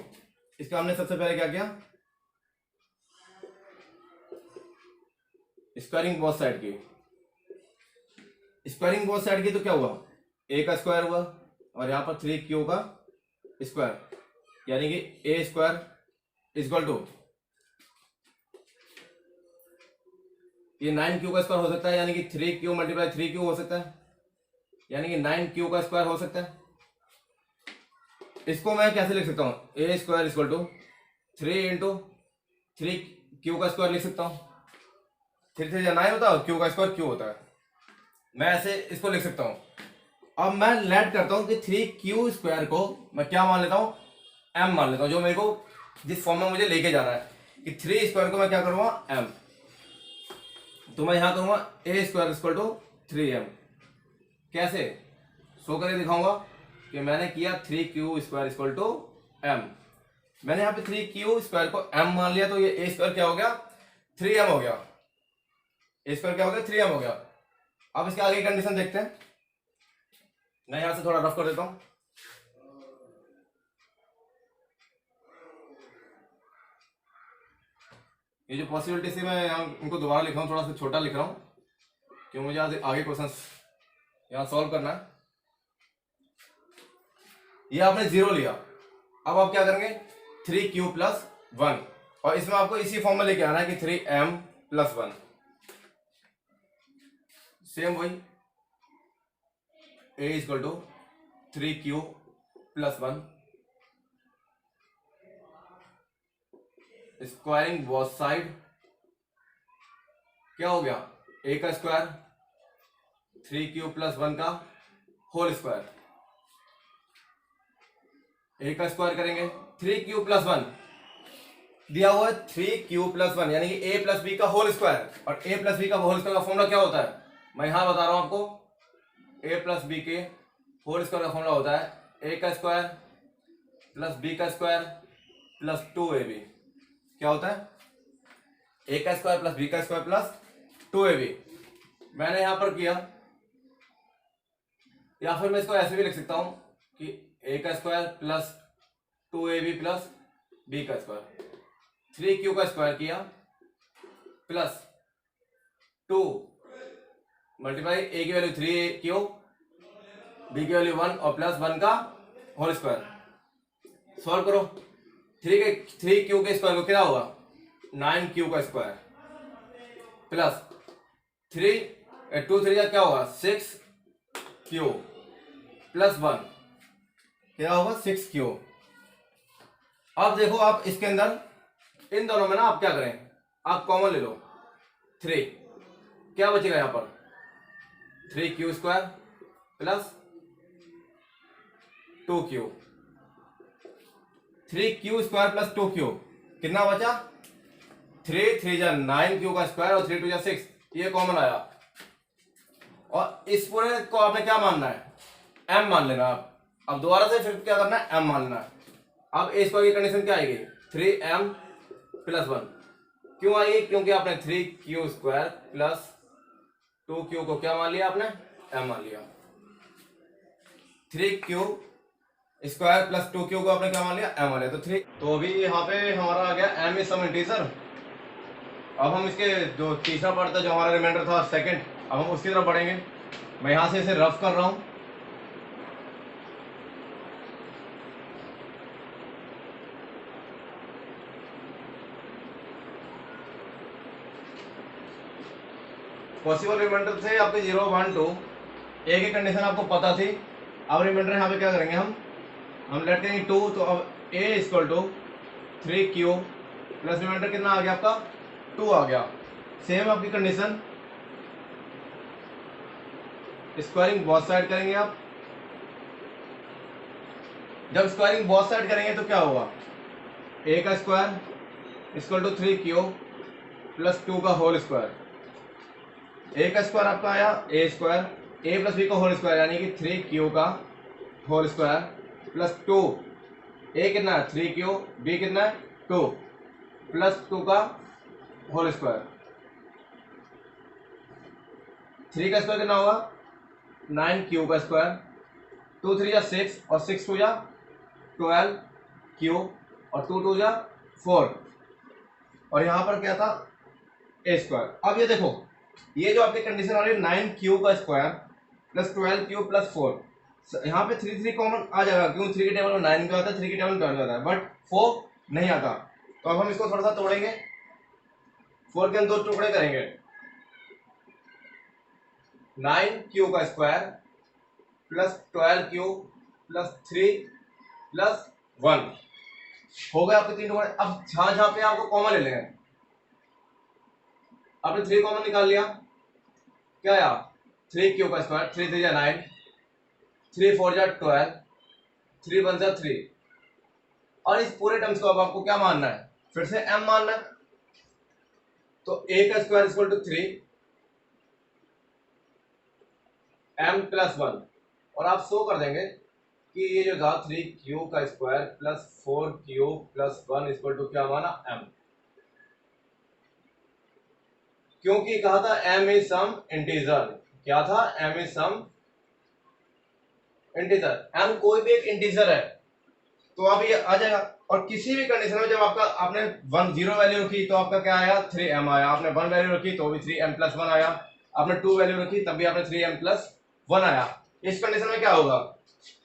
इसका हमने सबसे पहले क्या किया स्क्वायरिंग बोथ साइड की, स्क्वायरिंग बोथ साइड की, तो क्या हुआ a का स्क्वायर हुआ और यहां पर 3q का स्क्वायर, यानी कि a स्क्वायर = ये 9q का स्क्वायर हो सकता है, यानी कि 3q × 3q हो सकता है, यानी कि 9q का स्क्वायर हो सकता है। इसको मैं कैसे लिख सकता हूं, a स्क्वायर = 3 × 3q का स्क्वायर लिख सकता हूं। 3 3 9 होता है, q का स्क्वायर q होता है, मैं ऐसे इसको लिख सकता हूं। अब मैं लेट करता हूं कि 3q² को मैं क्या मान लेता हूं m मान लेता हूं, जो मेरे को जिस फॉर्म में मुझे लेके जाना है कि 3² को मैं क्या करूंगा m, तो मैं यहां करूंगा a स्क्वायर = 3m। कैसे शो करके दिखाऊंगा कि मैंने किया 3q² = m। मैंने यहां पे 3q² को m मान लिया, तो ये a स्क्वायर क्या हो गया 3m हो गया, a स्क्वायर क्या हो गया 3m हो गया। अब इसके आगे कंडीशन देखते हैं, मैं यहां से थोड़ा रफ कर देता हूं। ये जो पॉसिबिलिटी से मैं यहाँ इनको दोबारा लिख रहा हूँ, थोड़ा सा छोटा लिख रहा हूँ क्योंकि मुझे आगे क्वेश्चन यहाँ सॉल्व करना है। ये आपने 0 लिया, अब आप क्या करेंगे 3q+1, और इसमें आपको इसी फॉर्म में लेके आना है कि 3m+1, सेम वही a = 3q+1 squaring both side, क्या हो गया a का स्क्वायर 3q+1 का होल स्क्वायर, a का स्क्वायर करेंगे 3q+1, दिया हुआ है 3q+1 यानी कि a प्लस बी का होल स्क्वायर, और a प्लस बी का होल स्क्वायर का फॉर्मूला क्या होता है, मैं यहां बता रहा हूं आपको। a प्लस बी के होल स्क्वायर का फॉर्मूला होता है a का स्क्वायर प्लस b का स्क्वायर प्लस 2ab। क्या होता है, a का स्क्वायर प्लस b का स्क्वायर प्लस 2ab। मैंने यहां पर किया, या फिर मैं इसको ऐसे भी लिख सकता हूं कि a का square plus 2ab plus b का स्क्वायर, 3q का स्क्वायर किया प्लस 2 मल्टीप्लाई a की वैल्यू 3q, b की वैल्यू 1 और प्लस 1 का होल स्क्वायर। सॉल्व करो, 3q के स्क्वायर को क्या होगा 9q का स्क्वायर प्लस 2 3 का क्या होगा 6q प्लस 1 क्या होगा 6q। अब देखो आप इसके अंदर इन दोनों में ना आप क्या करें, आप कॉमन ले लो 3, क्या बचेगा यहां पर 3q square plus 2q, 3q square plus 2q कितना बचा 3 3 जा 9q का स्क्वायर और 3 2 जा 6, ये कॉमन आया। और इस पूरे को आपने क्या मानना है m मान लेना आप। अब दोबारा से फिर क्या करना है m मान लेना है। अब इस पर की कंडीशन क्या आएगी 3m प्लस 1, क्यों आएगी क्योंकि आपने 3q स्क्वायर प्लस 2q को क्या मान लिया आपने m मान लिया। 3q स्क्वायर प्लस 2q को आपने क्या मान लिया m मान लिया, तो 3। तो अभी यहाँ पे हमारा आ गया m इज सम इंटीजर। अब हम इसके जो तीसरा पार्ट था जो हमारा रिमाइंडर था सेकंड, अब हम उसकी तरफ बढ़ेंगे। मैं यहां से इसे रफ कर रहा हूं। पॉसिबल रिमाइंडर थे आपके 0 1 2, ए की कंडीशन आपको पता थी। अब रिमाइंडर यहाँ पे क्या करेंगे हम लेट करेंगे 2, तो अब a equal to 3q plus remainder कितना आ गया आपका 2 आ गया। सेम आपकी कंडीशन स्क्वायरिंग बोथ साइड करेंगे आप। जब स्क्वायरिंग बोथ साइड करेंगे तो क्या होगा a का square equal to 3q plus 2 का होल स्क्वायर। a का स्क्वायर आपका आया a square, a plus b का होल स्क्वायर यानी कि 3q का होल स्क्वायर प्लस 2, a कितना है 3q, b कितना है 2 प्लस 2 का होल स्क्वायर। 3 का स्क्वायर कितना होगा 9q का स्क्वायर, 2 3 जा 6 और 6 2 जा 12q और 2 2 जा 4, और यहां पर क्या था a स्क्वायर। अब ये देखो ये जो आपकी कंडीशन आ रही है 9q का स्क्वायर प्लस 12q प्लस 4, यहाँ पे 3 3 कॉमन आ जाएगा, क्यों 3 के टेबल में 9 का आता है, 3 के टेबल में 12 आता है, बट 4 नहीं आता। तो अब हम इसको थोड़ा सा तोड़ेंगे, 4 के हम 2 टुकड़े करेंगे, 9q का square plus 12q plus 3 plus 1 हो गए आपके 3 टुकड़े। अब जहां जहां पे आपको कॉमन ले लेंगे, आपने 3 कॉमन निकाल लिया, क्या आया 3q का स्क्वायर, 3 3 जा 9, 3 4 जा 12, 3 1 जा 3, और इस पूरे टर्म्स को अब आपको क्या मानना है फिर से m मानना है। तो a का square equal to 3 m plus 1, और आप शो कर देंगे कि ये जो था 3q का square plus 4q plus 1 equal to क्या माना m, क्योंकि कहा था m इज सम इंटीजर। क्या था m is some integer, m कोई भी एक इंटीजर है तो अब ये आ जाएगा। और किसी भी कंडीशन में जब आपका आपने 1 0 वैल्यू रखी तो आपका क्या आया 3m आया, आपने 1 वैल्यू रखी तो भी 3m प्लस 1 आया, आपने 2 वैल्यू रखी तब भी आपने 3m प्लस 1 आया। इस कंडीशन में क्या होगा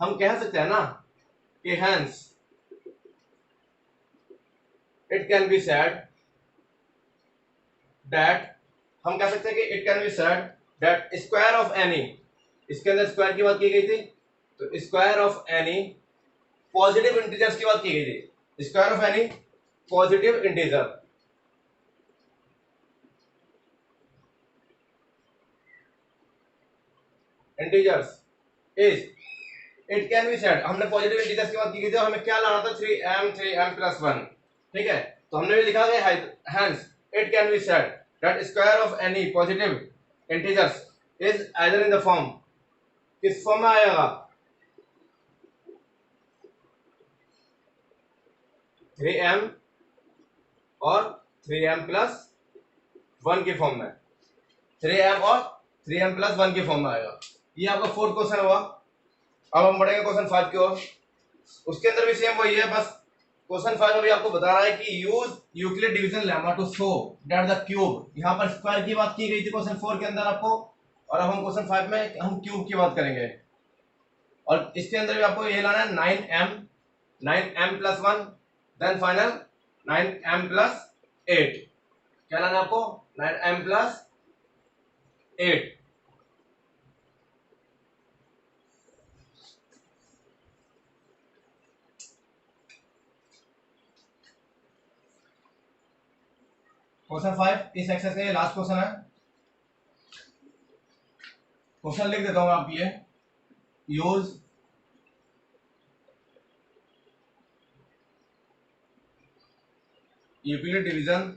हम कह सकते हैं ना कि hence it can be said that, हम कह सकते हैं कि it can be said that square of any, इसके अंदर स्क्वायर की बात की गई थी, तो square of any positive integers की बात की गई थी, square of any positive integer integers is it can be said, हमने पॉजिटिव इंटीजर्स की बात की थी, तो हमें क्या लाना था 3m प्लस 1, ठीक है। तो हमने भी लिखा है hence it can be said that square of any positive integers is either in the form, किस फॉर्म में आएगा 3m और 3m प्लस 1 के फॉर्म में, 3m और 3m प्लस 1 के फॉर्म में आएगा। ये आपका फोर्थ क्वेश्चन हुआ। अब हम बढ़ेंगे क्वेश्चन 5 की ओर। उसके अंदर भी सेम वही है, बस क्वेश्चन 5 में भी आपको बता रहा है कि use Euclid division lemma to show that the cube, यहाँ पर स्क्वायर की बात की गई थी क्वेश्चन 4 के अंदर आपको, और अब हम क्वेश्चन 5 में हम क्यूब की बात करेंगे। और इसके अंदर भी आपको ये लाना है 9m plus 1, then final 9m plus 8। क्या लाना है आपको 9m प्लस 8। क्वेश्चन 5 इस एक्सरसाइज का ये लास्ट क्वेश्चन है। क्वेश्चन लिख देता हूं आप, ये use Euclid division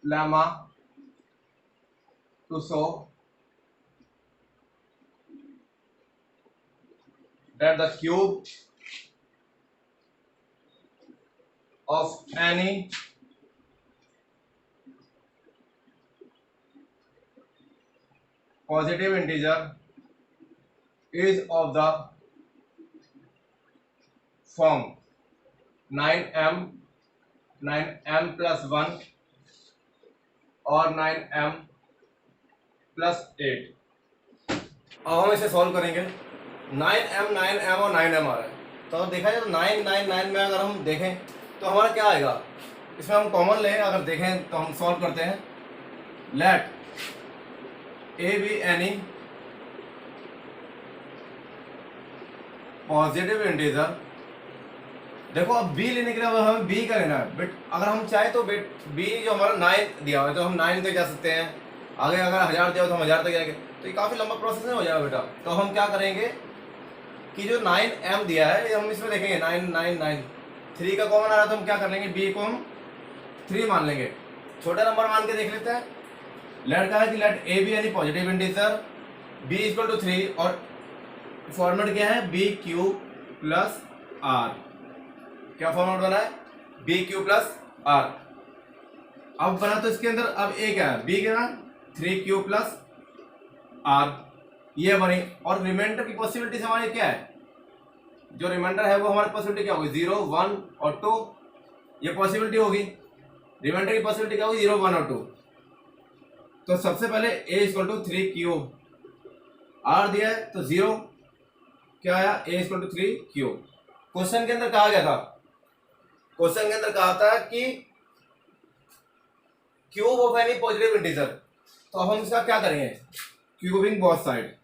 lemma to show that the cube of any positive integer is of the form 9m plus 1 और 9m plus 8। अब हम इसे सॉल्व करेंगे। 9m और 9m आ रहा है, तो देखा जाए तो 9 में अगर हम देखें तो हमारा क्या आएगा, इसमें हम कॉमन लें, अगर देखें तो हम सॉल्व करते हैं। Let A B any positive integer. देखो अब b लेने के लिए हमें b का लेना है, बट अगर हम चाहे तो b जो हमारा 9 दिया हुआ है तो हम 9 तक जा सकते हैं, आगे अगर 1000 दिया हो तो हम 1000 तक जाएंगे, तो ये काफ़ी लंबा प्रोसेस नहीं हो जाएगा बेटा। तो हम क्या करेंगे कि जो 9m दिया है ये हम इसमें देखेंगे 9 3 का कॉमन आ रहा है, तो हम क्या कर लेंगे b को हम 3 मान लेंगे, छोटा नंबर मान के देख लेते हैं। लेट का है कि let A B any positive integer b equal to 3, और फॉर्मेट क्या है बी क्यू प्लस आर। क्या फॉर्मेट बना है बी क्यू प्लस आर। अब बना तो इसके अंदर अब ए क्या है बी क्या 3q प्लस आर, ये बनी। और रिमाइंडर की पॉसिबिलिटीज हमारी क्या है, जो रिमाइंडर है वो हमारी पॉसिबिलिटी क्या होगी 0 1 और 2, ये पॉसिबिलिटी होगी। रिमाइंडर की पॉसिबिलिटी क्या होगी 0 1 और 2। तो सबसे पहले a equal to 3q, are दिया है तो 0, क्या आया a equal to 3q। Question के अंदर कहा गया था, क्वेश्चन के अंदर कहा था कि cube of any positive integer, तो अब हम इसका क्या करेंगे क्यूबिंग बोथ साइड।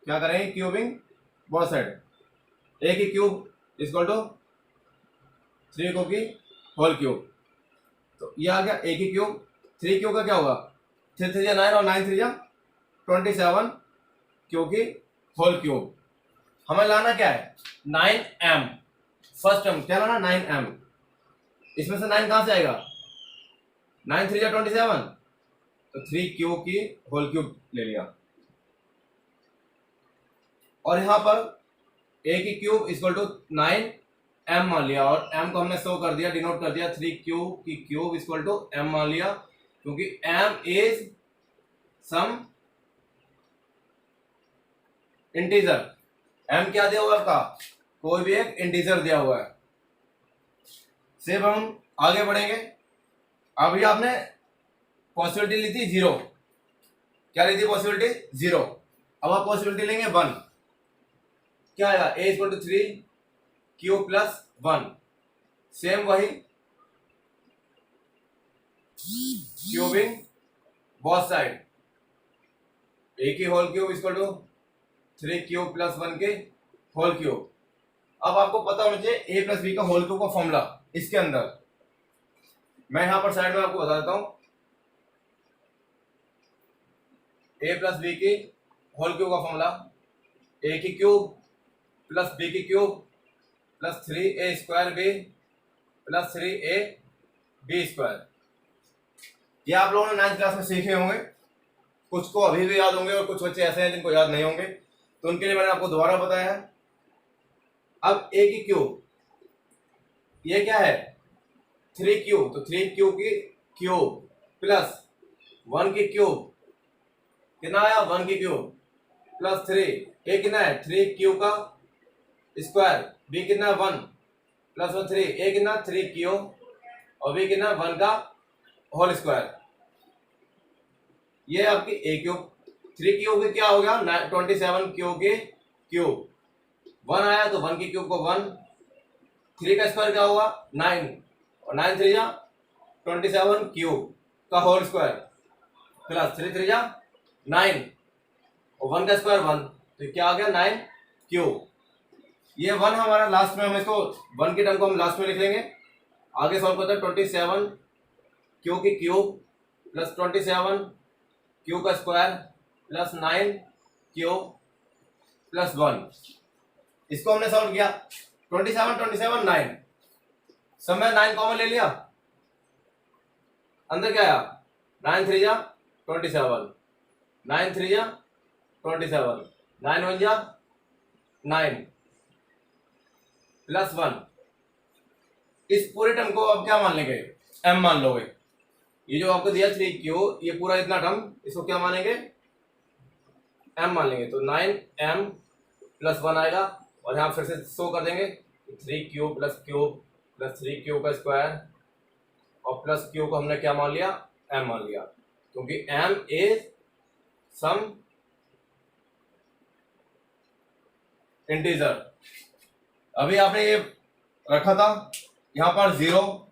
क्या करेंगे क्यूबिंग बोथ साइड। ए की क्यूब इक्वल टू 3 को की होल क्यूब, तो ये आ गया ए की क्यूब। 3 क्यूब का क्या होगा 3 3 9 और 9 3 27 क्यू की होल क्यूब। हमें लाना क्या है 9m, फर्स्ट टर्म क्या लाना 9m, इसमें से 9 कहां से आएगा 9 3 27, तो 3q की होल क्यूब ले लिया। और यहां पर a की क्यूब इक्वल टू 9m मान लिया, और m को हमने शो कर दिया, डिनोट कर दिया 3q की क्यूब इक्वल टू m मान लिया, क्योंकि m is some integer. m क्या दिया हुआ है आपका कोई भी एक इंटीजर दिया हुआ है। सिर्फ हम आगे बढ़ेंगे। अभी आपने पॉसिबिलिटी ली थी 0, क्या ली थी पॉसिबिलिटी 0, अब आप पॉसिबिलिटी लेंगे 1, क्या आएगा a equal to 3q plus 1, same वही क्यूबिंग बोथ साइड, a की whole cube equal to 3q plus 1 के होल क्यूब। अब आपको पता होना चाहिए a प्लस बी का होल क्यूब का फॉर्मूला। इसके अंदर मैं यहां पर साइड में आपको बता देता हूं, a प्लस बी की होल क्यूब का फॉर्मूला a की क्यूब प्लस बी की cube plus 3a² B plus 3ab²। ये आप लोगों ने 9th क्लास में सीखे होंगे, कुछ को अभी भी याद होंगे और कुछ बच्चे ऐसे हैं जिनको याद नहीं होंगे, तो उनके लिए मैंने आपको दोबारा बताया है। अब a की क्यूब, ये क्या है 3q, तो 3q की क्यूब प्लस 1 की क्यूब, कितना आया 1 की क्यूब प्लस 3, a कितना है 3q का स्क्वायर, b कितना 1 प्लस 1 3, a कितना 3q और b कितना 1 का होल स्क्वायर। ये आपकी a क्यूब, 3q की क्या हो गया 27q की क्यूब, 1 आया तो 1 की क्यूब को 1, 3 का स्क्वायर क्या होगा 9 और 9 3 जा 27 क्यूब का होल स्क्वायर प्लस 3 3 जा 9 और 1 का स्क्वायर 1, तो क्या आ गया 9 क्यूब। ये 1 हमारा लास्ट में, हम इसको 1 की टर्म को हम लास्ट में लिख लेंगे। आगे सॉल्व करते हैं 27 क्यू की क्यूब प्लस 27 क्यू का स्क्वायर प्लस 9 क्यू प्लस 1। इसको हमने सॉल्व किया 27 27 9, सब में 9 कॉमन ले लिया, अंदर क्या आया 9 3 जा 27, 9 3 जा 27, 9 1 जा 9 प्लस 1। इस पूरे टर्म को अब क्या मान लेंगे m मान लोगे, ये जो आपको दिया 3q, ये पूरा इतना टर्म, इसको क्या मानेंगे m मान लेंगे, तो 9m प्लस 1 आएगा और यहाँ फिर से शो कर देंगे 3q plus cube plus 3q का स्क्वायर और प्लस q को हमने क्या मान लिया m मान लिया, क्योंकि m इज सम इंटीजर। अभी आपने ये रखा था यहाँ पर 0,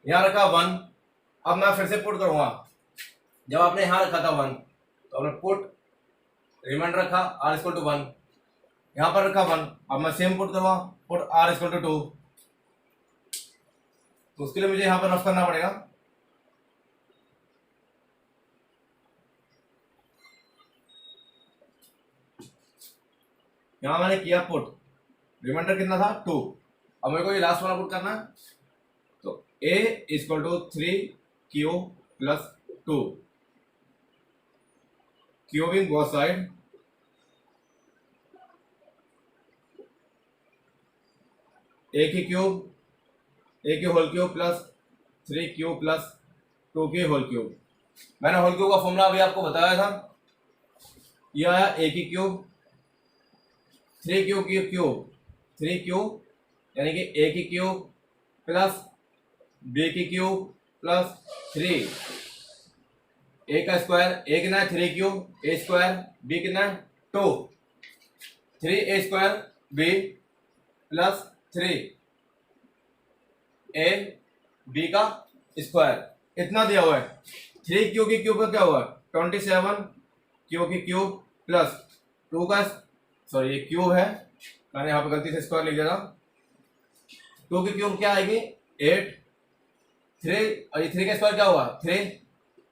यहाँ रखा 1, अब मैं फिर से पुट करूंगा, जब आपने यहाँ रखा था 1 तो आपने पुट रिमाइंडर रखा r इक्वल टू 1, यहाँ पर रखा 1, अब मैं सेम पुट करूंगा, पुट r इक्वल टू 2, तो उसके लिए मुझे यहाँ पर रफ करना पड़ेगा। यहाँ मैंने किया पुट, रिमाइंडर कितना था 2, अब मेरे को ये लास्ट वाला पुट करना है, तो a equal to 3q plus 2, cubing both side, a की क्यूब, a की whole cube plus 3q plus 2 की होल क्यूब। मैंने होल क्यूब का फॉर्मूला अभी आपको बताया था, यह आया a की क्यूब 3q की क्यूब 3q यानी कि a की क्यूब प्लस b की क्यूब प्लस 3, a का स्क्वायर, a कितना है 3q, a स्क्वायर, b कितना है 2, 3a square b plus 3a b का स्क्वायर, इतना दिया हुआ है। 3q की क्यूब का क्या हुआ 27 q की क्यूब प्लस 2 का, सॉरी ये क्यूब है, मैंने यहाँ पे गलती से स्क्वायर लिख दिया था, 2 की क्यूब क्या आएगी 8, 3 और 3 का स्क्वायर क्या हुआ 3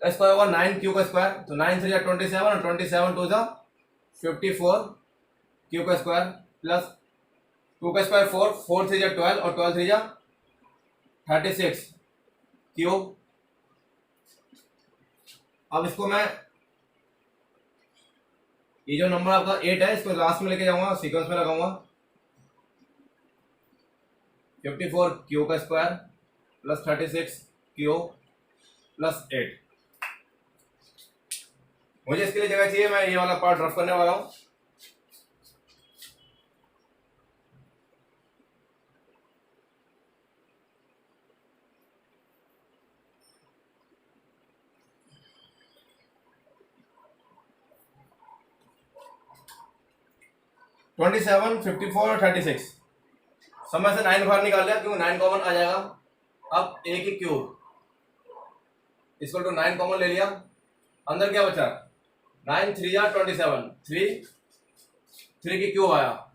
का स्क्वायर हुआ 9 क्यू का स्क्वायर, तो 9 3 27 और 27 2 जा 54 क्यू का स्क्वायर प्लस 2 का स्क्वायर 4, 4 3 जा 12 और 12 3 जा 36 क्यूब। अब इसको मैं, ये जो नंबर आपका 8 है इसको लास्ट में लेके जाऊंगा, सीक्वेंस में लगाऊंगा, 54 क्यू का स्क्वायर प्लस 36 क्यू प्लस 8। मुझे इसके लिए जगह चाहिए, मैं ये वाला पार्ट रफ करने वाला हूं। ट्वेंटी 54 और 36 समय से 9 बाहर निकाल लिया क्योंकि 9 कॉमन आ जाएगा। अब a की क्यूब इक्वल टू 9 कॉमन ले लिया, अंदर क्या बचा 9 3 या 27, 3 की क्यूब आया,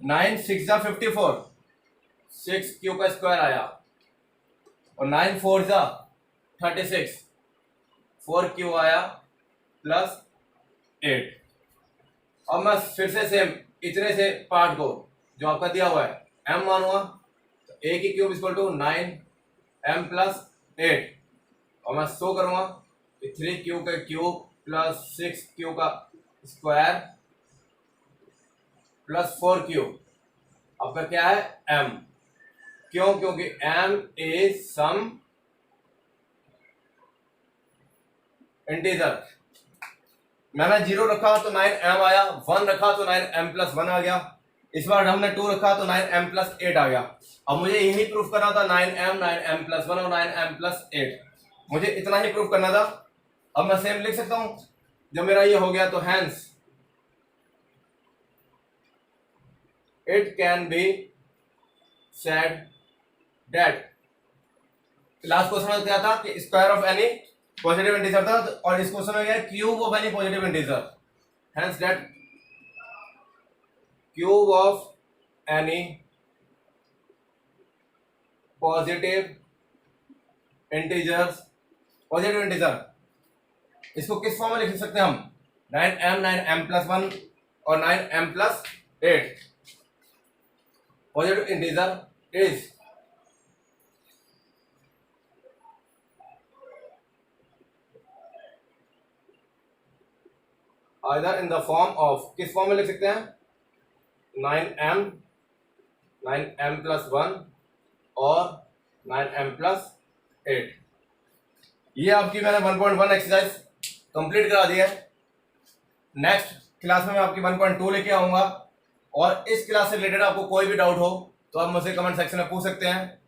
9 6 जा 54, 6 क्यूब का स्क्वायर आया और 9 4 जा 36, 4 क्यूब आया प्लस 8। अब मैं फिर से सेम इतने से पार्ट को जो आपका दिया हुआ है m मान हुआ, तो a की cube equal to 9m plus 8, और मैं शो करूंगा कि 3 क्यूब का क्यूब प्लस 6 क्यूब का स्क्वायर प्लस 4 क्यूब आपका क्या है m। क्यों? क्योंकि m इज सम इंटीजर। मैंने 0 रखा तो 9m आया, 1 रखा तो 9m प्लस 1 आ गया, इस बार हमने 2 रखा तो 9m प्लस 8 आ गया। अब मुझे यही प्रूफ करना था 9m प्लस 1 और 9m प्लस 8, मुझे इतना ही प्रूफ करना था। अब मैं सेम लिख सकता हूं जब मेरा ये हो गया, तो hence it can be said that, last question में क्या था कि square of any positive integer था, और इस क्वेश्चन में क्या है cube of any positive integer, hence that cube of any positive integers, positive integer इसको किस फॉर्म में लिख सकते हैं हम, 9m प्लस 1 और 9m plus 8, positive integer is either in the form of, किस फॉर्म में लिख सकते हैं 9m प्लस 1 और 9m प्लस 8। ये आपकी मैंने 1.1 एक्सरसाइज कंप्लीट करा दी है। नेक्स्ट क्लास में मैं आपकी 1.2 लेके आऊंगा, और इस क्लास से रिलेटेड आपको कोई भी डाउट हो तो आप मुझसे कमेंट सेक्शन में पूछ सकते हैं।